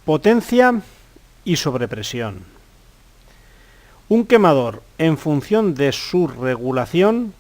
Potencia y sobrepresión. Un quemador, en función de su regulación,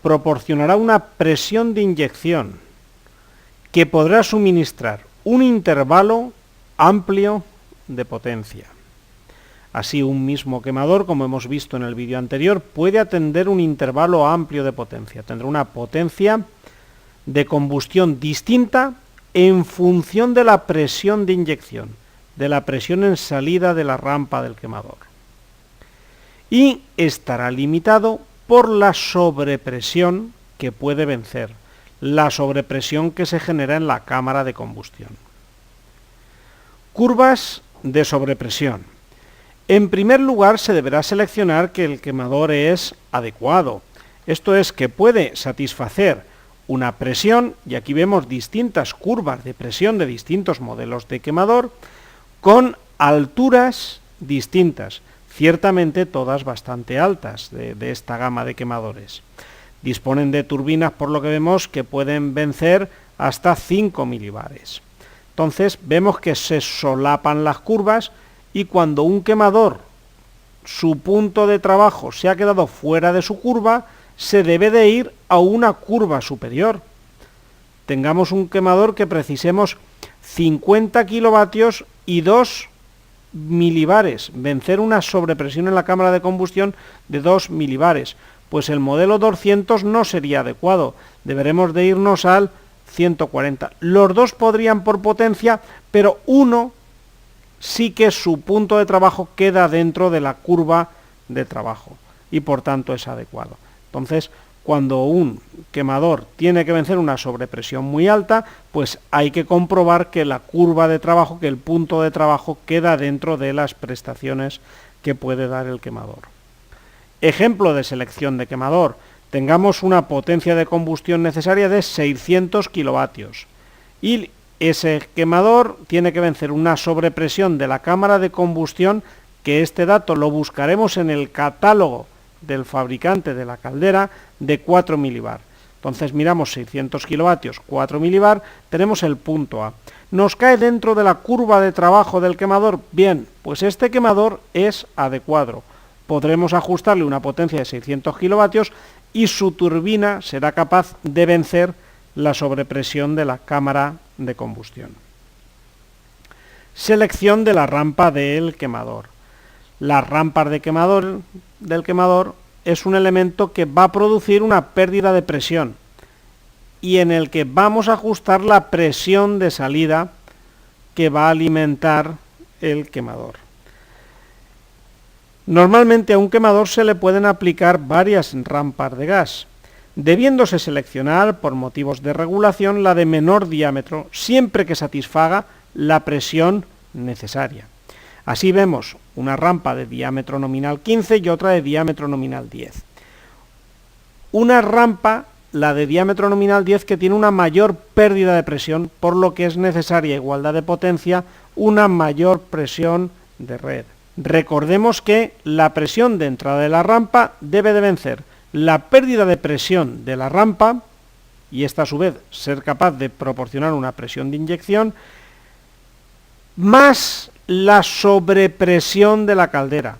proporcionará una presión de inyección que podrá suministrar un intervalo amplio de potencia. Así, un mismo quemador, como hemos visto en el vídeo anterior, puede atender un intervalo amplio de potencia. Tendrá una potencia de combustión distinta en función de la presión de inyección, de la presión en salida de la rampa del quemador. Y estará limitado por la sobrepresión que puede vencer, la sobrepresión que se genera en la cámara de combustión. Curvas de sobrepresión. En primer lugar, se deberá seleccionar que el quemador es adecuado. Esto es, que puede satisfacer una presión, y aquí vemos distintas curvas de presión de distintos modelos de quemador, con alturas distintas, ciertamente todas bastante altas de esta gama de quemadores. Disponen de turbinas, por lo que vemos, que pueden vencer hasta 5 milibares. Entonces vemos que se solapan las curvas, y cuando un quemador, su punto de trabajo se ha quedado fuera de su curva, se debe de ir a una curva superior. Tengamos un quemador que precisemos 50 kilovatios y 2 milibares, vencer una sobrepresión en la cámara de combustión de 2 milibares, pues el modelo 200 no sería adecuado, deberemos de irnos al 140. Los dos podrían por potencia, pero uno sí que su punto de trabajo queda dentro de la curva de trabajo y por tanto es adecuado. Entonces, cuando un quemador tiene que vencer una sobrepresión muy alta, pues hay que comprobar que la curva de trabajo, que el punto de trabajo queda dentro de las prestaciones que puede dar el quemador. Ejemplo de selección de quemador. Tengamos una potencia de combustión necesaria de 600 kilovatios y ese quemador tiene que vencer una sobrepresión de la cámara de combustión, que este dato lo buscaremos en el catálogo del fabricante de la caldera, de 4 milibar. Entonces miramos 600 kilovatios, 4 milibar, tenemos el punto A. ¿Nos cae dentro de la curva de trabajo del quemador? Bien, pues este quemador es adecuado. Podremos ajustarle una potencia de 600 kilovatios y su turbina será capaz de vencer la sobrepresión de la cámara de combustión. Selección de la rampa del quemador. Las rampas del quemador es un elemento que va a producir una pérdida de presión y en el que vamos a ajustar la presión de salida que va a alimentar el quemador. Normalmente a un quemador se le pueden aplicar varias rampas de gas, debiéndose seleccionar por motivos de regulación la de menor diámetro, siempre que satisfaga la presión necesaria. Así vemos una rampa de diámetro nominal 15 y otra de diámetro nominal 10. Una rampa, la de diámetro nominal 10, que tiene una mayor pérdida de presión, por lo que es necesaria igualdad de potencia, una mayor presión de red. Recordemos que la presión de entrada de la rampa debe de vencer la pérdida de presión de la rampa, y esta a su vez ser capaz de proporcionar una presión de inyección, más la sobrepresión de la caldera.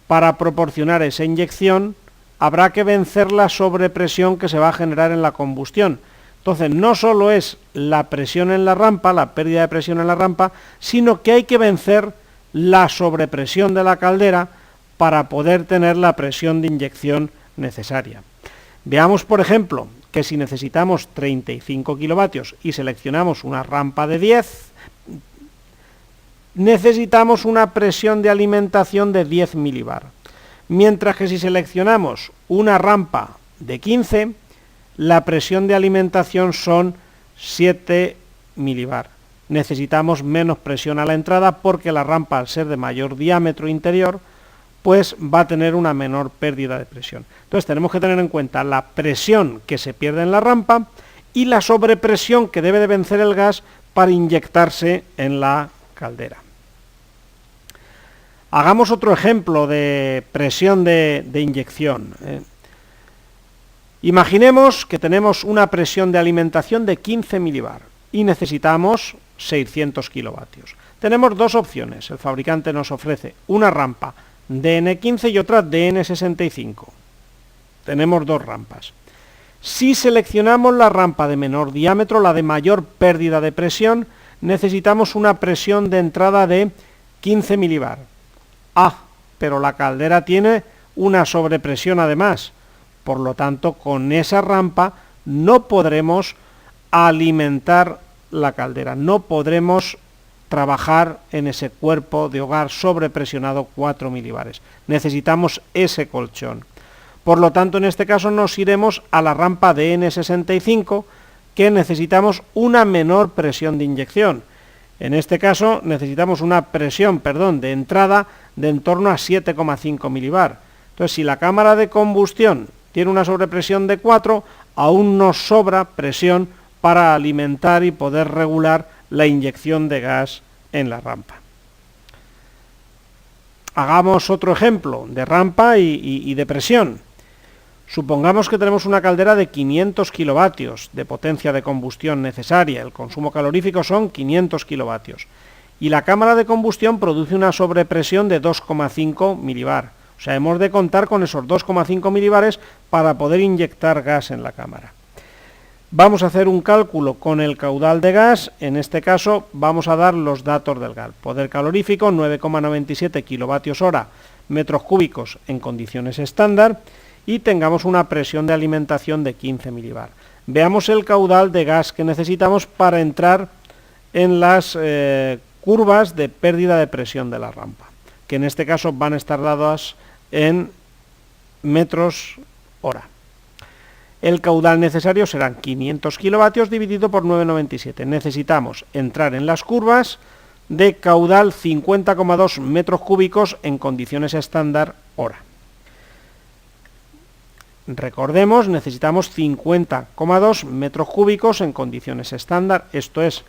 Para proporcionar esa inyección habrá que vencer la sobrepresión que se va a generar en la combustión. Entonces no solo es la presión en la rampa, la pérdida de presión en la rampa, sino que hay que vencer la sobrepresión de la caldera para poder tener la presión de inyección necesaria. Veamos, por ejemplo, que si necesitamos 35 kilovatios y seleccionamos una rampa de 10, necesitamos una presión de alimentación de 10 milibar. Mientras que si seleccionamos una rampa de 15, la presión de alimentación son 7 milibar. Necesitamos menos presión a la entrada porque la rampa, al ser de mayor diámetro interior, pues va a tener una menor pérdida de presión. Entonces tenemos que tener en cuenta la presión que se pierde en la rampa y la sobrepresión que debe de vencer el gas para inyectarse en la caldera. Hagamos otro ejemplo de presión de inyección. Imaginemos que tenemos una presión de alimentación de 15 milibar y necesitamos 600 kilovatios. Tenemos dos opciones. El fabricante nos ofrece una rampa DN15 y otra DN65. Tenemos dos rampas. Si seleccionamos la rampa de menor diámetro, la de mayor pérdida de presión, necesitamos una presión de entrada de 15 milibar. Pero la caldera tiene una sobrepresión además. Por lo tanto, con esa rampa no podremos alimentar la caldera, no podremos trabajar en ese cuerpo de hogar sobrepresionado 4 milibares. Necesitamos ese colchón. Por lo tanto, en este caso nos iremos a la rampa de N65, que necesitamos una menor presión de inyección. En este caso necesitamos una presión, de entrada de en torno a 7,5 milibar. Entonces, si la cámara de combustión tiene una sobrepresión de 4, aún nos sobra presión para alimentar y poder regular la inyección de gas en la rampa. Hagamos otro ejemplo de rampa y de presión. Supongamos que tenemos una caldera de 500 kilovatios de potencia de combustión necesaria, el consumo calorífico son 500 kilovatios, y la cámara de combustión produce una sobrepresión de 2,5 milibar. O sea, hemos de contar con esos 2,5 milibares para poder inyectar gas en la cámara. Vamos a hacer un cálculo con el caudal de gas, en este caso vamos a dar los datos del gas. Poder calorífico 9,97 kilovatios hora metros cúbicos en condiciones estándar, y tengamos una presión de alimentación de 15 milibar. Veamos el caudal de gas que necesitamos para entrar en las curvas de pérdida de presión de la rampa, que en este caso van a estar dadas en metros hora. El caudal necesario serán 500 kilovatios dividido por 9,97. Necesitamos entrar en las curvas de caudal 50,2 metros cúbicos en condiciones estándar hora. Recordemos, necesitamos 50,2 metros cúbicos en condiciones estándar, esto es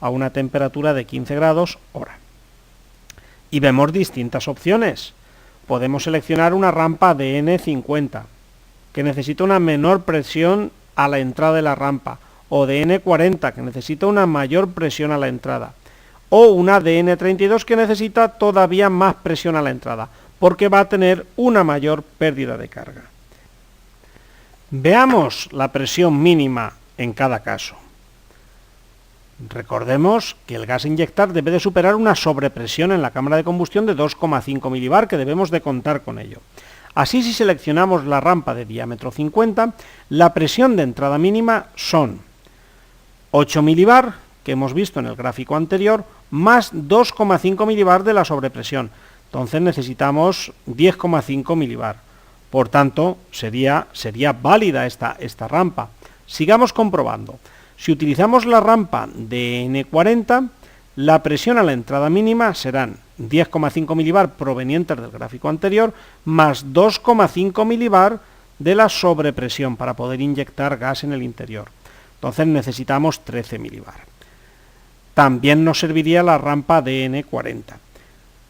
a una temperatura de 15 grados hora. Y vemos distintas opciones. Podemos seleccionar una rampa de N50, que necesita una menor presión a la entrada de la rampa, o de N40, que necesita una mayor presión a la entrada, o una de N32, que necesita todavía más presión a la entrada, porque va a tener una mayor pérdida de carga. Veamos la presión mínima en cada caso. Recordemos que el gas a inyectar debe de superar una sobrepresión en la cámara de combustión de 2,5 milibar, que debemos de contar con ello. Así, si seleccionamos la rampa de diámetro 50, la presión de entrada mínima son 8 milibar, que hemos visto en el gráfico anterior, más 2,5 milibar de la sobrepresión. Entonces necesitamos 10,5 milibar. Por tanto, sería válida esta rampa. Sigamos comprobando. Si utilizamos la rampa de N40, la presión a la entrada mínima serán 10,5 milibar provenientes del gráfico anterior, más 2,5 milibar de la sobrepresión para poder inyectar gas en el interior. Entonces necesitamos 13 milibar. También nos serviría la rampa de N40.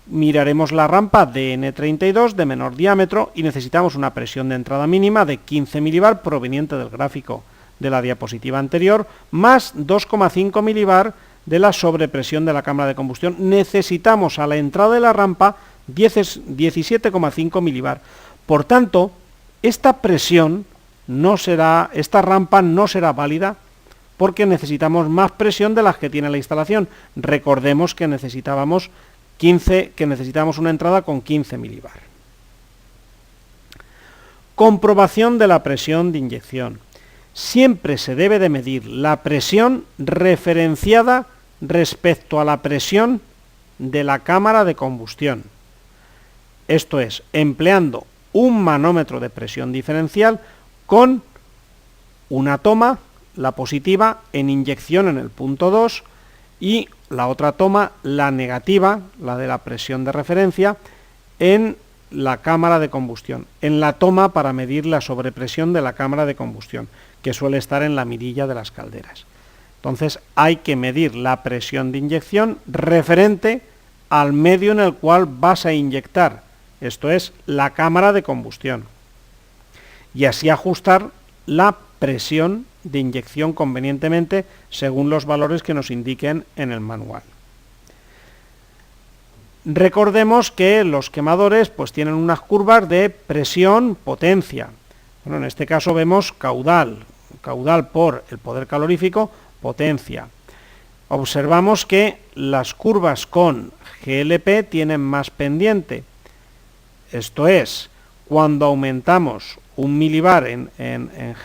Miraremos la rampa de N32 de menor diámetro y necesitamos una presión de entrada mínima de 15 milibar proveniente del gráfico de la diapositiva anterior, más 2,5 milibar de la sobrepresión de la cámara de combustión. Necesitamos a la entrada de la rampa 17,5 milibar. Por tanto, esta rampa no será válida porque necesitamos más presión de las que tiene la instalación. Recordemos que necesitamos una entrada con 15 milibar. Comprobación de la presión de inyección. Siempre se debe de medir la presión referenciada respecto a la presión de la cámara de combustión. Esto es, empleando un manómetro de presión diferencial con una toma, la positiva, en inyección en el punto 2, y la otra toma, la negativa, la de la presión de referencia, en la cámara de combustión, en la toma para medir la sobrepresión de la cámara de combustión, que suele estar en la mirilla de las calderas. Entonces hay que medir la presión de inyección referente al medio en el cual vas a inyectar, esto es, la cámara de combustión, y así ajustar la presión de inyección convenientemente según los valores que nos indiquen en el manual. Recordemos que los quemadores pues tienen unas curvas de presión, potencia. Bueno, en este caso vemos caudal por el poder calorífico, potencia. Observamos que las curvas con GLP tienen más pendiente. Esto es, cuando aumentamos 1 milibar en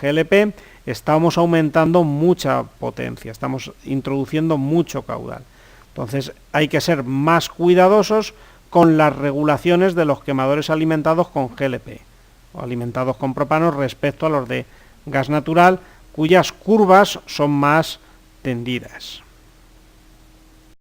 GLP, estamos aumentando mucha potencia, estamos introduciendo mucho caudal. Entonces hay que ser más cuidadosos con las regulaciones de los quemadores alimentados con GLP o alimentados con propano respecto a los de gas natural, cuyas curvas son más tendidas.